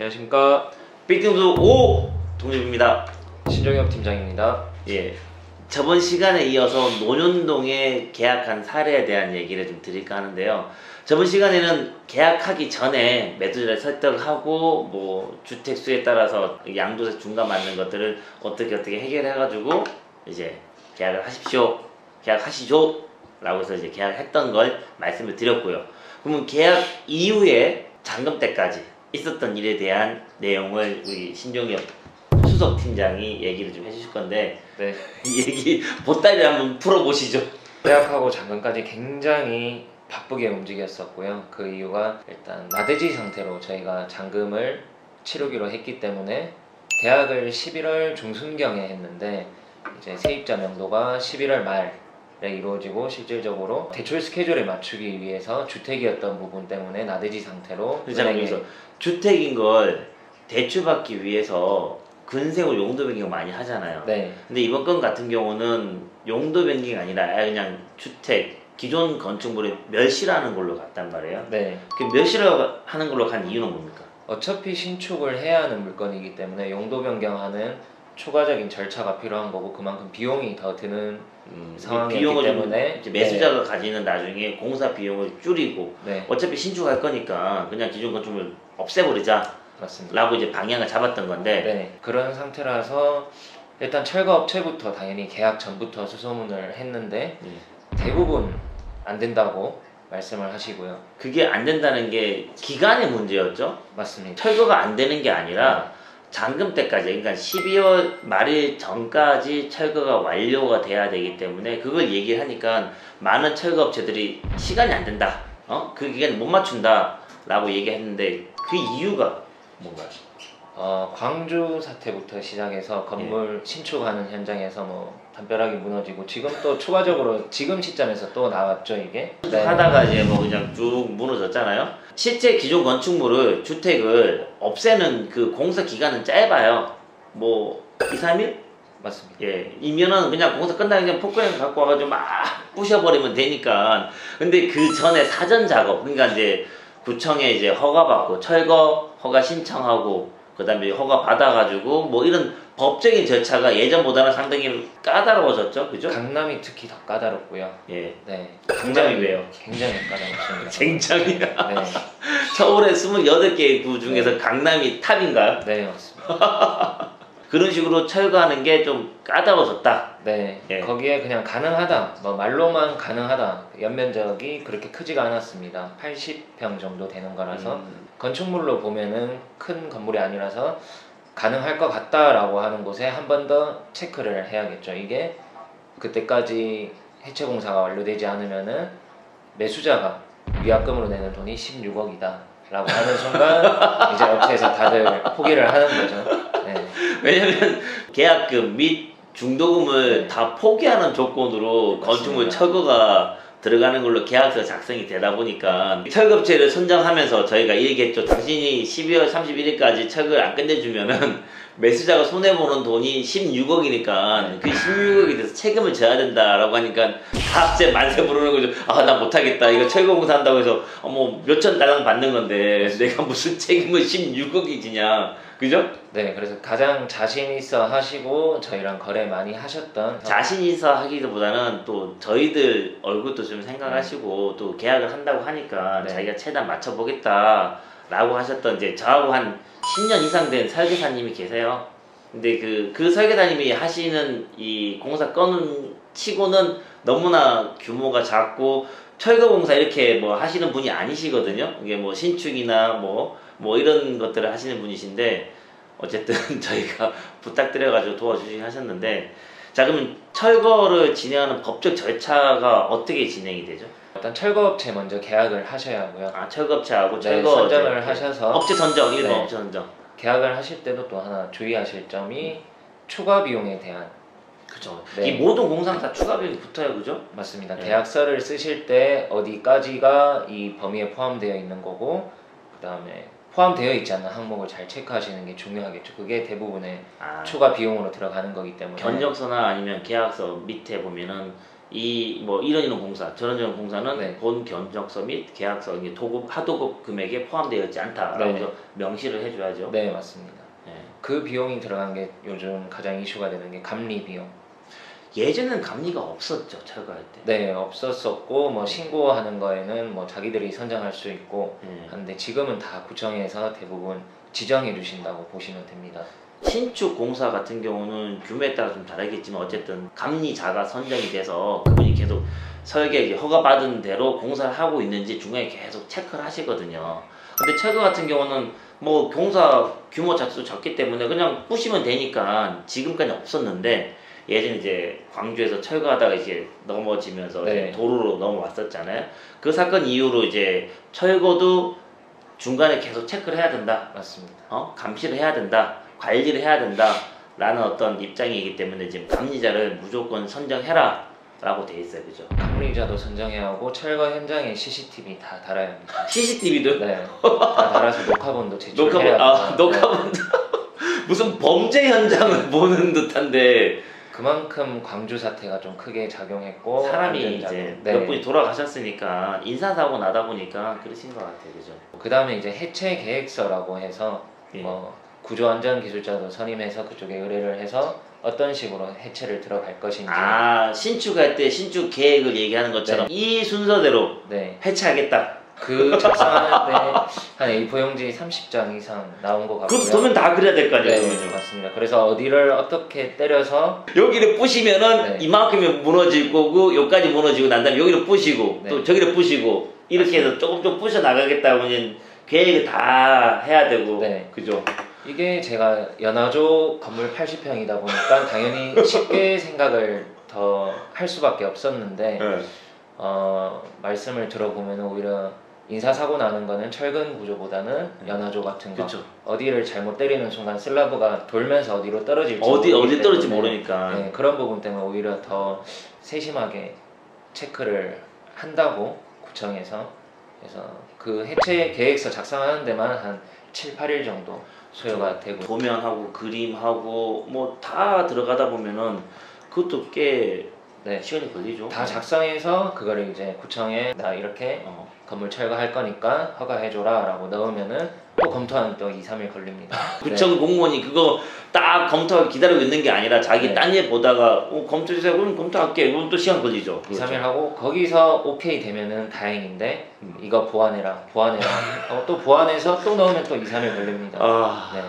안녕하십니까. 빅팀수 오 동립입니다. 신종엽 팀장입니다. 예, 저번 시간에 이어서 논현동에 계약한 사례에 대한 얘기를 좀 드릴까 하는데요. 저번 시간에는 계약하기 전에 매수자를 설득하고 뭐 주택수에 따라서 양도세 중간 맞는 것들을 어떻게 해결해가지고 이제 계약을 하십시오, 계약하시죠 라고 해서 이제 계약했던 걸 말씀을 드렸고요. 그러면 계약 이후에 잔금 때까지 있었던 일에 대한 내용을 우리 신종엽 수석 팀장이 얘기를 좀 해주실 건데, 네. 이 얘기 보따리를 한번 풀어보시죠. 계약하고 잔금까지 굉장히 바쁘게 움직였었고요. 그 이유가 일단 나대지 상태로 저희가 잔금을 치르기로 했기 때문에 계약을 11월 중순경에 했는데 이제 세입자 명도가 11월 말에 이루어지고 실질적으로 대출 스케줄에 맞추기 위해서 주택이었던 부분 때문에 나대지 상태로 그래서 주택인 걸 대출받기 위해서 근생을 용도 변경 많이 하잖아요. 네. 근데 이번 건 같은 경우는 용도 변경이 아니라 아예 그냥 주택 기존 건축물에 멸실하는 걸로 갔단 말이에요. 네. 그 멸실을 하는 걸로 간 이유는 뭡니까? 어차피 신축을 해야 하는 물건이기 때문에 용도 변경하는 추가적인 절차가 필요한 거고 그만큼 비용이 더 드는 상황이기 때문에 이제 매수자가 가지는 나중에 공사 비용을 줄이고 네. 어차피 신축할 거니까 그냥 기존 건축물 없애버리자 맞습니다. 라고 이제 방향을 잡았던 건데, 네. 그런 상태라서 일단 철거업체부터 당연히 계약 전부터 수소문을 했는데 대부분 안 된다고 말씀을 하시고요. 그게 안 된다는 게 기간의 문제였죠. 맞습니다. 철거가 안 되는 게 아니라 잔금 때까지, 그러니까 12월 말일 전까지 철거가 완료가 돼야 되기 때문에 그걸 얘기하니까 많은 철거업체들이 시간이 안 된다, 그 기간 못 맞춘다 라고 얘기했는데 그 이유가 뭔가요? 광주 사태부터 시작해서 건물 신축하는 현장에서 뭐 담벼락이 무너지고 지금 또 추가적으로 지금 시점에서 또 나왔죠 이게. 네. 하다가 이제 뭐 그냥 쭉 무너졌잖아요. 실제 기존 건축물을 주택을 없애는 그 공사 기간은 짧아요. 뭐 2, 3일? 맞습니다. 예, 이면은 그냥 공사 끝나면 그냥 포크레인 갖고 와가지고 막 부셔버리면 되니까. 근데 그 전에 사전 작업, 그러니까 이제 구청에 이제 허가받고 철거 허가 신청하고 그 다음에 허가 받아가지고 뭐 이런 법적인 절차가 예전보다는 상당히 까다로워졌죠, 그죠? 강남이 특히 더 까다롭고요. 예. 네. 강남이 왜요? 굉장히 까다롭습니다. 굉장히요? 네. 서울의 28개 구 중에서 강남이 탑인가요? 네, 맞습니다. 그런 식으로 철거하는 게 좀 까다로워졌다. 네. 예. 거기에 그냥 가능하다, 뭐 말로만 가능하다, 연면적이 그렇게 크지가 않았습니다. 80평 정도 되는 거라서 건축물로 보면은 큰 건물이 아니라서 가능할 것 같다라고 하는 곳에 한 번 더 체크를 해야겠죠. 이게 그때까지 해체 공사가 완료되지 않으면은 매수자가 위약금으로 내는 돈이 16억이다 라고 하는 순간 이제 업체에서 다들 포기를 하는 거죠. 네. 왜냐면 계약금 및 중도금을 네. 다 포기하는 조건으로 건축물 맞습니다. 철거가 들어가는 걸로 계약서 작성이 되다 보니까 철거업체를 선정하면서 저희가 이 얘기했죠. 당신이 12월 31일까지 철거를 안 끝내주면은 매수자가 손해보는 돈이 16억이니까 그 16억에 대해서 책임을 져야 된다라고 하니까 다 이제 만세 부르는 거죠. 아, 나 못하겠다. 이거 철거 공사 한다고 해서 뭐 몇천 달러 받는 건데 내가 무슨 책임을 16억이 지냐. 그죠? 네, 그래서 가장 자신 있어 하시고 저희랑 거래 많이 하셨던 자신 있어 하기보다는 또 저희들 얼굴도 좀 생각하시고 또 계약을 한다고 하니까 네. 자기가 최대한 맞춰보겠다 라고 하셨던 이제 저하고 한 10년 이상 된 설계사님이 계세요. 근데 그 설계사님이 하시는 이 공사 건은 치고는 너무나 규모가 작고 철거 공사 이렇게 뭐 하시는 분이 아니시거든요. 이게 뭐 신축이나 뭐 이런 것들을 하시는 분이신데 어쨌든 저희가 부탁드려가지고 도와주시긴 하셨는데, 자, 그러면 철거를 진행하는 법적 절차가 어떻게 진행이 되죠? 일단 철거업체 먼저 계약을 하셔야 하고요. 아, 철거업체하고 네, 철거 선정을 하셔서 업체 선정, 일본 네. 업체 선정. 계약을 하실 때도 또 하나 주의하실 점이 추가 비용에 대한. 그죠. 네. 이 모든 공사는 다 추가 비용이 붙어요, 그죠? 맞습니다. 네. 계약서를 쓰실 때 어디까지가 이 범위에 포함되어 있는 거고 그 다음에 포함되어 있지 않는 항목을 잘 체크하시는 게 중요하겠죠. 그게 대부분의 추가 비용으로 들어가는 거기 때문에. 견적서나 아니면 계약서 밑에 보면은 이 뭐 이런 공사, 저런 공사는 네. 본 견적서 및 계약서 도급 하도급 금액에 포함되어 있지 않다라고 네. 해서 명시를 해줘야죠. 네, 맞습니다. 네. 그 비용이 들어간 게 요즘 가장 이슈가 되는 게 감리 비용. 예전에는 감리가 없었죠, 철거할 때. 네, 없었었고 뭐 신고하는 거에는 뭐 자기들이 선정할 수 있고 한데 지금은 다 구청에서 대부분 지정해 주신다고 보시면 됩니다. 신축 공사 같은 경우는 규모에 따라 좀 다르겠지만 어쨌든 감리자가 선정이 돼서 그분이 계속 설계 허가받은 대로 공사를 하고 있는지 중간에 계속 체크를 하시거든요. 근데 철거 같은 경우는 뭐 공사 규모 자체도 작기 때문에 그냥 부시면 되니까 지금까지 없었는데 예전에 이제 광주에서 철거하다가 이제 넘어지면서 네. 이제 도로로 넘어왔었잖아요. 그 사건 이후로 이제 철거도 중간에 계속 체크를 해야 된다. 맞습니다. 감시를 해야 된다. 관리를 해야 된다. 라는 어떤 입장이기 때문에 지금 감리자를 무조건 선정해라. 라고 돼 있어요. 그죠? 감리자도 선정해야 하고 철거 현장에 CCTV 다 달아야 합니다. CCTV도? 네. 다 달아서 녹화본도 제출해야 합니다. 녹화본도. 무슨 범죄 현장을 보는 듯한데 그만큼 광주 사태가 좀 크게 작용했고 사람이 안전작용. 이제 네. 몇 분이 돌아가셨으니까 인사사고 나다 보니까 그러신 것 같아요. 그죠? 그 다음에 이제 해체 계획서라고 해서 예. 구조안전기술자도 선임해서 그쪽에 의뢰를 해서 어떤 식으로 해체를 들어갈 것인지. 신축할 때 신축 계획을 얘기하는 것처럼 네. 이 순서대로 네. 해체하겠다. 그 작성하는데 한 A4 용지 30장 이상 나온 것 같고요. 그것도 도면 다 그려야 될 거 아니에요. 네, 맞습니다. 그래서 어디를 어떻게 때려서 여기를 부시면은 네. 이만큼이 무너질 거고 여기까지 무너지고 난 다음에 여기를 부시고 네. 또 저기를 부시고 이렇게 해서 조금 부셔 나가겠다면 계획을 다 해야 되고 네. 그죠? 이게 제가 연화조 건물 80평이다 보니까 당연히 쉽게 생각을 더 할 수밖에 없었는데 네. 말씀을 들어보면 오히려 인사사고 나는 거는 철근 구조보다는 연화조 같은 거 그쵸. 어디를 잘못 때리는 순간 슬라브가 돌면서 어디로 떨어질지 어디 모르기 떨어질지 때문에 모르니까 네, 그런 부분 때문에 오히려 더 세심하게 체크를 한다고 구청에서 그래서 그 해체 계획서 작성하는 데만 한 7, 8일 정도 소요가 되고 도면하고 그림하고 뭐 다 들어가다 보면은 그것도 꽤 네, 시간이 걸리죠. 다 작성해서 그거를 이제 구청에 나 이렇게 건물 철거할 거니까 허가해줘라 라고 넣으면은 또 검토하는 또 2, 3일 걸립니다. 구청 공무원이 그거 딱 검토하기 기다리고 있는 게 아니라 자기 네. 딴 일 보다가 검토해주세요. 그럼 검토할게. 그럼 또 시간 걸리죠. 2, 3일 하고 거기서 오케이 되면은 다행인데 이거 보완해라 하고 또 보완해서 또 넣으면 또 2, 3일 걸립니다. 네.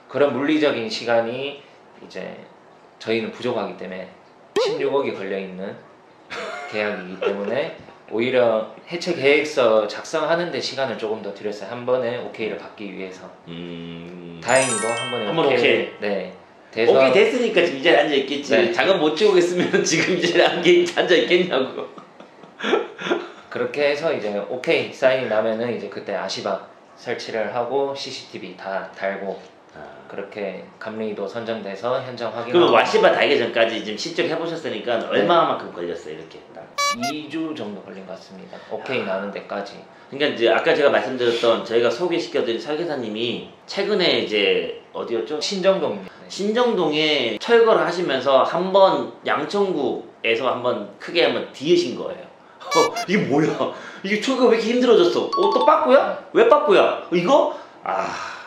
그런 물리적인 시간이 이제 저희는 부족하기 때문에 16억이 걸려있는 계약이기 때문에 오히려 해체 계획서 작성하는 데 시간을 조금 더 들였어요. 한 번에 오케이를 받기 위해서. 다행히도 한 번에 한 번 오케이. 네. 돼서 오케이 됐으니까 지금 이 자리에 앉아 있겠지. 네. 작업 못 지우고 있으면 지금 이 자리에 앉아 있겠냐고. 그렇게 해서 이제 오케이 사인이 나면은 이제 그때 아시바 설치를 하고 CCTV 다 달고 그렇게 감리도 선정돼서 현장 확인하고. 그럼 와시바 달기 전까지 지금 실적 해보셨으니까 얼마만큼 걸렸어요 이렇게? 2주 정도 걸린 것 같습니다. 오케이 나는 데까지. 그러니까 이제 아까 제가 말씀드렸던 저희가 소개시켜드린 설계사님이 최근에 이제 어디였죠? 신정동입니다. 네. 신정동에 철거를 하시면서 한번 양천구에서 한번 크게 한번 뒤으신 거예요. 이게 뭐야? 이게 철거 왜 이렇게 힘들어졌어? 또 빠꾸야? 왜 빠꾸야? 이거?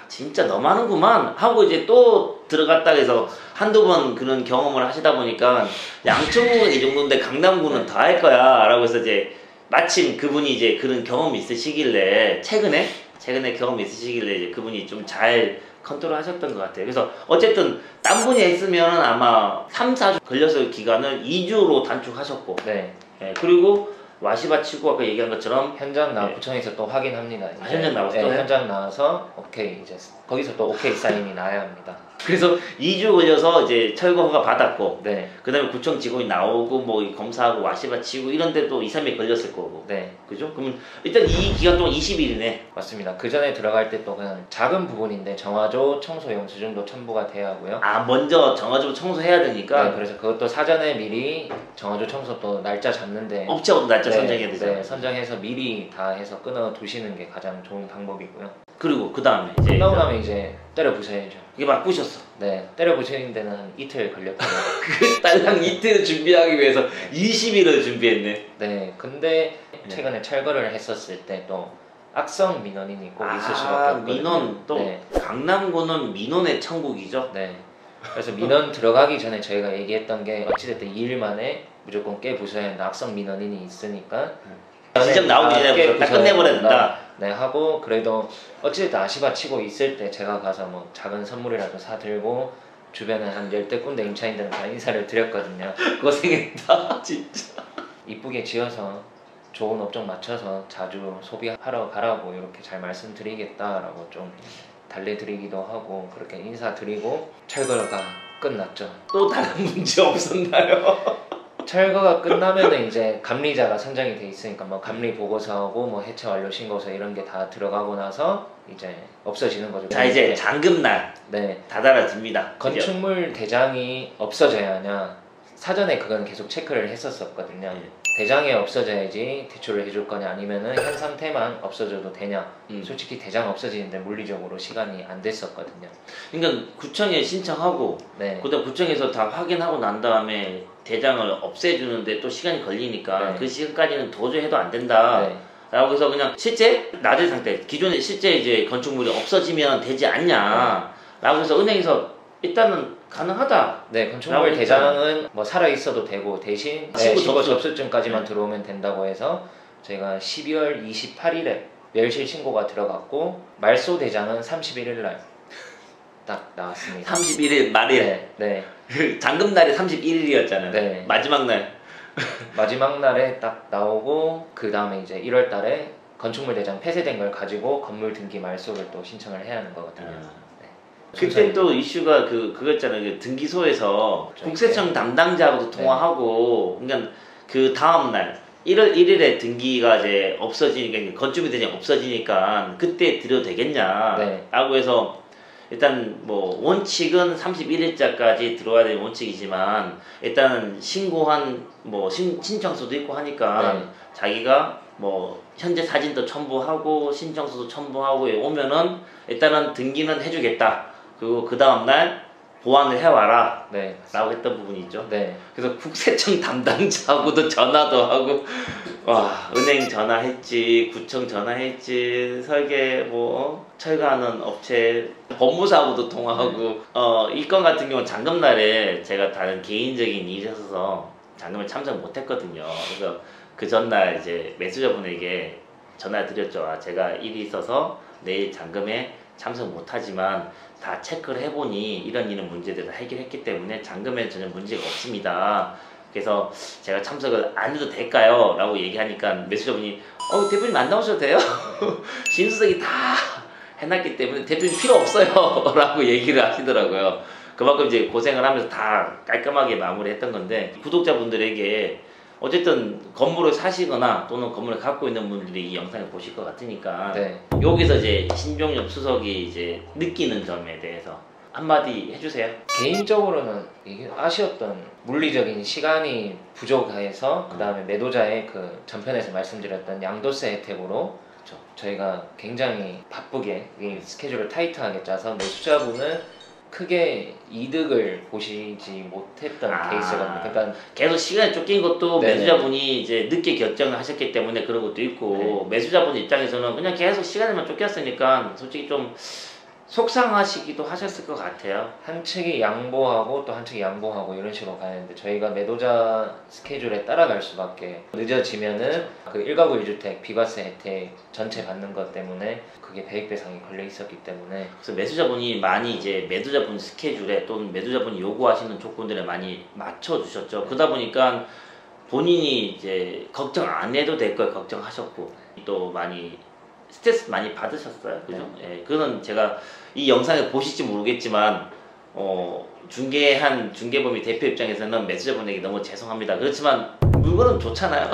진짜 너무하는구만 하고 이제 또 들어갔다 해서 한두 번 그런 경험을 하시다 보니까 양천구는 이 정도인데 강남구는 더 할 거야 라고 해서 이제 마침 그분이 이제 그런 경험이 있으시길래 최근에 경험이 있으시길래 이제 그분이 좀 잘 컨트롤 하셨던 것 같아요. 그래서 어쨌든 딴 분이 했으면 아마 3, 4주 걸렸을 기간을 2주로 단축하셨고 네. 그리고 와시바 치고 아까 얘기한 것처럼 현장 구청에서 또 확인합니다. 이제. 현장 나와서 네, 또 현장 나와서 오케이 이제 거기서 또 오케이 사인이 나야 합니다. 그래서 2주 걸려서 이제 철거 허가 받았고 네. 그 다음에 구청 직원이 나오고 뭐 검사하고 와시바 치고 이런 데도 2, 3일 걸렸을 거고 네. 그죠? 그러면 일단 이 기간 동안 20일이네. 맞습니다. 그 전에 들어갈 때 또 그냥 작은 부분인데 정화조 청소 영수증도 첨부가 돼야 하고요. 먼저 정화조 청소해야 되니까 네, 그래서 그것도 사전에 미리 정화조 청소 또 날짜 잡는데 업체하고도 날짜 네, 선정해야 되잖아요. 네, 선정해서 미리 다 해서 끊어 두시는 게 가장 좋은 방법이고요. 그리고 그 다음에 이제 끝나고 나면 이제 때려 부숴야죠. 이게 막 부셨어. 네, 때려 부수는 데는 한 이틀 걸렸거든요. 그 딸랑 이틀을 준비하기 위해서 20일을 준비했네. 네, 근데 네. 최근에 철거를 했었을 때 또 악성 민원인이 꼭 있을 수밖에 없거든요. 민원 또 네. 강남구는 민원의 천국이죠. 네. 그래서 민원 들어가기 전에 저희가 얘기했던 게 어찌됐든 2일 만에 무조건 깨 부숴야 한다. 악성 민원인이 있으니까 지적 나오기 전에 딱 끝내버려야 된다. 네, 하고 그래도 어찌됐든 아시바 치고 있을 때 제가 가서 뭐 작은 선물이라도 사들고 주변에 한 10대 군데 임차인들은 다 인사를 드렸거든요. 고생했다 진짜. 이쁘게 지어서 좋은 업종 맞춰서 자주 소비하러 가라고 이렇게 잘 말씀드리겠다라고 좀 달래드리기도 하고 그렇게 인사드리고 철거가 끝났죠. 또 다른 문제 없었나요? 철거가 끝나면은 이제 감리자가 선정이 돼 있으니까 뭐 감리 보고서하고 뭐 해체 완료 신고서 이런 게 다 들어가고 나서 이제 없어지는 거죠. 자 이제 잔금날 네, 다다라집니다. 건축물 대장이 없어져야 하냐 사전에 그건 계속 체크를 했었거든요. 네. 대장이 없어져야지 대출을 해줄 거냐 아니면은 현 상태만 없어져도 되냐. 솔직히 대장 없어지는데 물리적으로 시간이 안 됐었거든요. 그러니까 구청에 신청하고 네. 그다음 구청에서 다 확인하고 난 다음에 대장을 없애주는데 또 시간이 걸리니까 네. 그 시간까지는 도저히 해도 안 된다. 네. 라고 해서 그냥 실제 낮은 상태 기존에 실제 이제 건축물이 없어지면 되지 않냐. 라고 해서 은행에서 일단은 가능하다. 네, 건축물 대장은 뭐 살아 있어도 되고 대신 신고 접수증까지만 들어오면 된다고 해서 저희가 12월 28일에 멸실 신고가 들어갔고 말소 대장은 31일 날 딱 나왔습니다. 31일 말일. 네, 네. 잔금날이 31일이었잖아요. 네. 마지막 날. 마지막 날에 딱 나오고 그 다음에 이제 1월 달에 건축물 대장 폐쇄된 걸 가지고 건물 등기 말소를 또 신청을 해야 하는 거거든요. 네. 그때 또 이슈가 그거였잖아요. 그 등기소에서 그렇죠. 국세청 담당자하고도 통화하고, 그러니까 그 다음 날 1월 1일에 등기가 이제 없어지니까 건축물 대장 없어지니까 그때 드려도 되겠냐? 네. 라고 해서 일단 뭐 원칙은 31일자까지 들어와야 되는 원칙이지만 일단 신고한 뭐 신청서도 있고 하니까 네. 자기가 뭐 현재 사진도 첨부하고 신청서도 첨부하고 오면은 일단은 등기는 해주겠다. 그리고 그 다음날 보완을 해와라. 네. 라고 했던 부분이 있죠. 네. 그래서 국세청 담당자하고도 전화도 하고, 와, 은행 전화했지, 구청 전화했지, 설계 뭐 철거하는 업체 법무사하고도 통화하고, 이 건 같은 경우는 잔금날에 제가 다른 개인적인 일이 있어서 잔금을 참석 못했거든요. 그래서 그 전날 이제 매수자분에게 전화 드렸죠. 아, 제가 일이 있어서 내일 잔금에 참석 못하지만 다 체크를 해보니 이런 문제들을 해결했기 때문에 잔금에는 전혀 문제가 없습니다. 그래서 제가 참석을 안 해도 될까요? 라고 얘기하니까 매수자분이 대표님 안 나오셔도 돼요? 신수석이 다 해놨기 때문에 대표님 필요 없어요 라고 얘기를 하시더라고요. 그만큼 이제 고생을 하면서 다 깔끔하게 마무리했던 건데 구독자분들에게 어쨌든 건물을 사시거나 또는 건물을 갖고 있는 분들이 이 영상을 보실 것 같으니까 네. 여기서 이제 신종엽 수석이 이제 느끼는 점에 대해서 한마디 해주세요. 개인적으로는 이게 아쉬웠던 물리적인 시간이 부족해서 그 다음에 매도자의 그 전편에서 말씀드렸던 양도세 혜택으로 저희가 굉장히 바쁘게 이 스케줄을 타이트하게 짜서 매수자분은 크게 이득을 보시지 못했던 케이스거든요. 그러니까 계속 시간이 쫓긴 것도 네네. 매수자분이 이제 늦게 결정을 하셨기 때문에 그런 것도 있고 매수자분 입장에서는 그냥 계속 시간에만 쫓겼으니까 솔직히 좀 속상하시기도 하셨을 것 같아요. 한 측이 양보하고 또 한 측이 양보하고 이런 식으로 가는데 저희가 매도자 스케줄에 따라갈 수밖에 늦어지면은 그 1가구 1주택 비과세 혜택 전체 받는 것 때문에 그게 배액 배상이 걸려 있었기 때문에 그래서 매수자분이 많이 이제 매도자분 스케줄에 또는 매도자분이 요구하시는 조건들을 많이 맞춰주셨죠. 그러다 보니까 본인이 이제 걱정 안 해도 될 걸 걱정하셨고 또 많이 스트레스 많이 받으셨어요. 그죠? 예, 그거는 제가 이 영상을 보실지 모르겠지만 중개한 중개범위 대표 입장에서는 매수자분에게 너무 죄송합니다. 그렇지만 물건은 좋잖아요.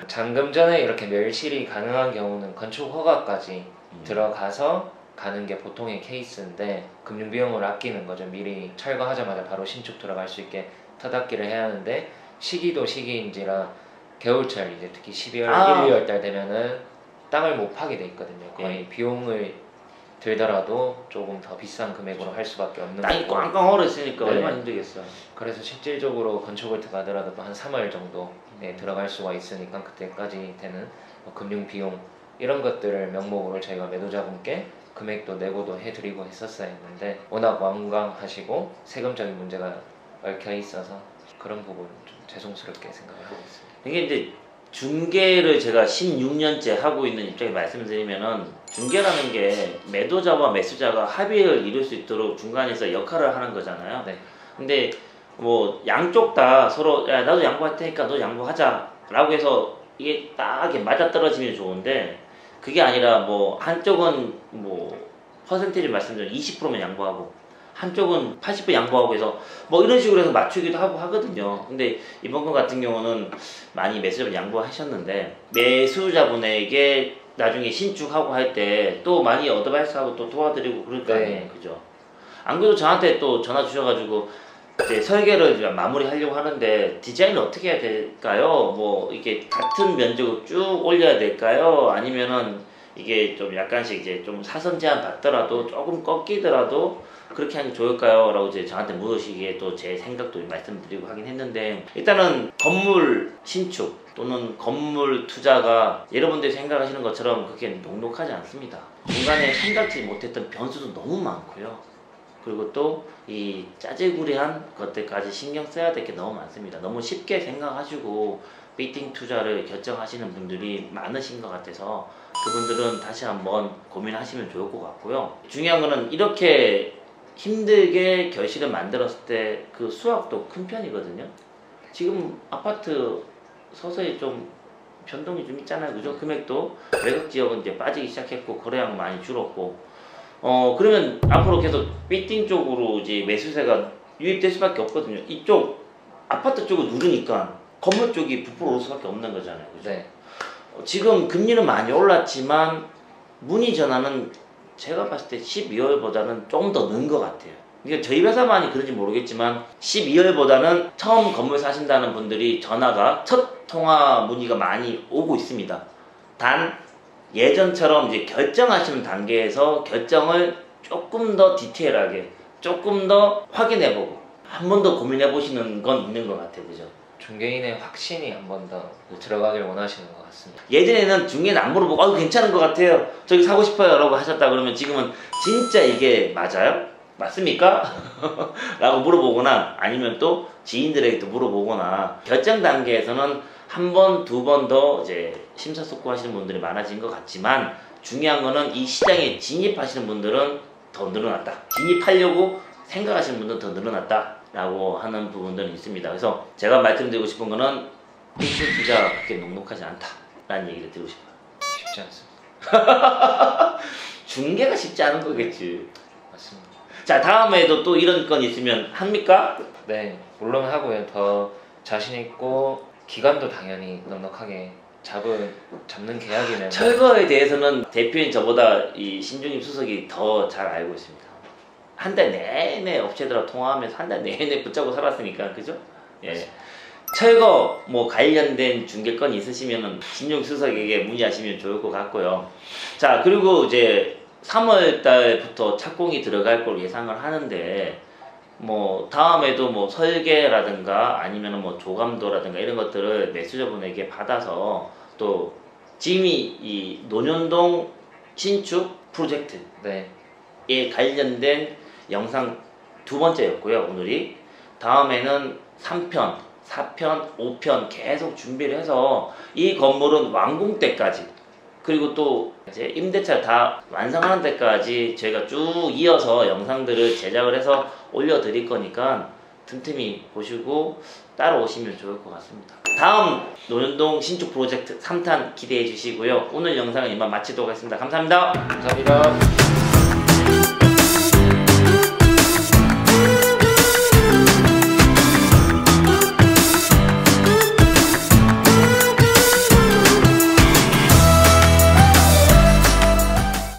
잔금 전에 이렇게 멸실이 가능한 경우는 건축 허가까지 들어가서 가는 게 보통의 케이스인데 금융 비용을 아끼는 거죠. 미리 철거하자마자 바로 신축 들어갈 수 있게 터닫기를 해야 하는데 시기도 시기인지라 겨울철 이제 특히 12월 1, 2월 달 되면은 땅을 못 파게 돼 있거든요. 거의 비용을 들더라도 조금 더 비싼 금액으로 할 수밖에 없는 땅이 거고. 꽝꽝 얼어있으니까 네. 얼마나 힘들겠어요. 그래서 실질적으로 건축을 들어가더라도 한 3월 정도에 들어갈 수가 있으니까 그때까지 되는 뭐 금융 비용 이런 것들을 명목으로 저희가 매도자분께 금액도 내고도 해드리고 했었어야 했는데 워낙 완강하시고 세금적인 문제가 얽혀 있어서 그런 부분은 좀 죄송스럽게 생각을 하고 있습니다. 이게 이제 중개를 제가 16년째 하고 있는 입장에 말씀드리면은 중개라는 게 매도자와 매수자가 합의를 이룰 수 있도록 중간에서 역할을 하는 거잖아요. 네. 근데 뭐 양쪽 다 서로 야 나도 양보할 테니까 너 양보하자 라고 해서 이게 딱 맞아떨어지면 좋은데 그게 아니라 뭐 한쪽은 뭐 퍼센테이지 말씀드리면 20%면 양보하고 한쪽은 80% 양보하고 해서 뭐 이런 식으로 해서 맞추기도 하고 하거든요. 근데 이번 건 같은 경우는 많이 매수자분 양보하셨는데 매수자분에게 나중에 신축하고 할 때 또 많이 어드바이스하고 또 도와드리고 그럴 거 아니에요. 네. 그죠? 안 그래도 저한테 또 전화 주셔가지고 이제 설계를 마무리하려고 하는데 디자인을 어떻게 해야 될까요? 뭐 이게 같은 면적을 쭉 올려야 될까요? 아니면은 이게 좀 약간씩 이제 좀 사선 제한 받더라도 조금 꺾이더라도 그렇게 하는 게 좋을까요? 라고 이제 저한테 물으시기에 또 제 생각도 말씀드리고 하긴 했는데 일단은 건물 신축 또는 건물 투자가 여러분들이 생각하시는 것처럼 그렇게 녹록하지 않습니다. 중간에 생각지 못했던 변수도 너무 많고요. 그리고 또 이 짜질구리한 것들까지 신경 써야 될 게 너무 많습니다. 너무 쉽게 생각하시고 비팅 투자를 결정하시는 분들이 많으신 것 같아서 그분들은 다시 한번 고민하시면 좋을 것 같고요. 중요한 거는 이렇게 힘들게 결실을 만들었을 때 그 수확도 큰 편이거든요. 지금 아파트 서서히 좀 변동이 좀 있잖아요. 그죠? 금액도 외곽 지역은 이제 빠지기 시작했고 거래량 많이 줄었고 그러면 앞으로 계속 빌딩 쪽으로 이제 매수세가 유입될 수밖에 없거든요. 이쪽 아파트 쪽을 누르니까 건물 쪽이 부풀어 오를 수밖에 없는 거잖아요. 그죠? 네. 지금 금리는 많이 올랐지만 문의 전화는 제가 봤을 때 12월보다는 조금 더 는 것 같아요. 그러니까 저희 회사만이 그런지 모르겠지만 12월보다는 처음 건물 사신다는 분들이 전화가 첫 통화 문의가 많이 오고 있습니다. 단 예전처럼 이제 결정하시는 단계에서 결정을 조금 더 디테일하게 조금 더 확인해보고 한 번 더 고민해보시는 건 있는 것 같아요. 그죠? 중개인의 확신이 한 번 더 들어가길 원하시는 것 같습니다. 예전에는 중개는 안 물어보고 괜찮은 것 같아요. 저기 사고 싶어요 라고 하셨다 그러면 지금은 진짜 이게 맞아요? 맞습니까? 라고 물어보거나 아니면 또 지인들에게 또 물어보거나 결정 단계에서는 한 번, 두 번 더 이제 심사숙고하시는 분들이 많아진 것 같지만 중요한 거는 이 시장에 진입하시는 분들은 더 늘어났다. 진입하려고 생각하시는 분들은 더 늘어났다. 라고 하는 부분들은 있습니다. 그래서 제가 말씀드리고 싶은 거는 필수 투자가 그렇게 녹록하지 않다. 라는 얘기를 드리고 싶어요. 쉽지 않습니다. 중개가 쉽지 않은 거겠지. 맞습니다. 자, 다음에도 또 이런 건 있으면 합니까? 네, 물론 하고요. 더 자신 있고 기간도 당연히 넉넉하게 잡는 계약이면 철거에 대해서는 대표인 저보다 이 신중임 수석이 더 잘 알고 있습니다. 한 달 내내 업체들하고 통화하면서 한 달 내내 붙잡고 살았으니까, 그죠? 예. 철거 뭐 관련된 중개건 있으시면은 신중 수석에게 문의하시면 좋을 것 같고요. 자, 그리고 이제 3월 달부터 착공이 들어갈 걸 예상을 하는데 뭐 다음에도 뭐 설계라든가 아니면은 뭐 조감도라든가 이런 것들을 매수자분에게 받아서 또 지금이 이 논현동 신축 프로젝트에 네. 관련된 영상 두 번째였고요. 오늘이 다음에는 3편, 4편, 5편 계속 준비를 해서 이 건물은 완공 때까지 그리고 또 이제 임대차 다 완성하는 데까지 저희가 쭉 이어서 영상들을 제작을 해서 올려드릴 거니까 틈틈이 보시고 따라오시면 좋을 것 같습니다. 다음 논현동 신축 프로젝트 3탄 기대해 주시고요. 오늘 영상은 이만 마치도록 하겠습니다. 감사합니다. 감사합니다.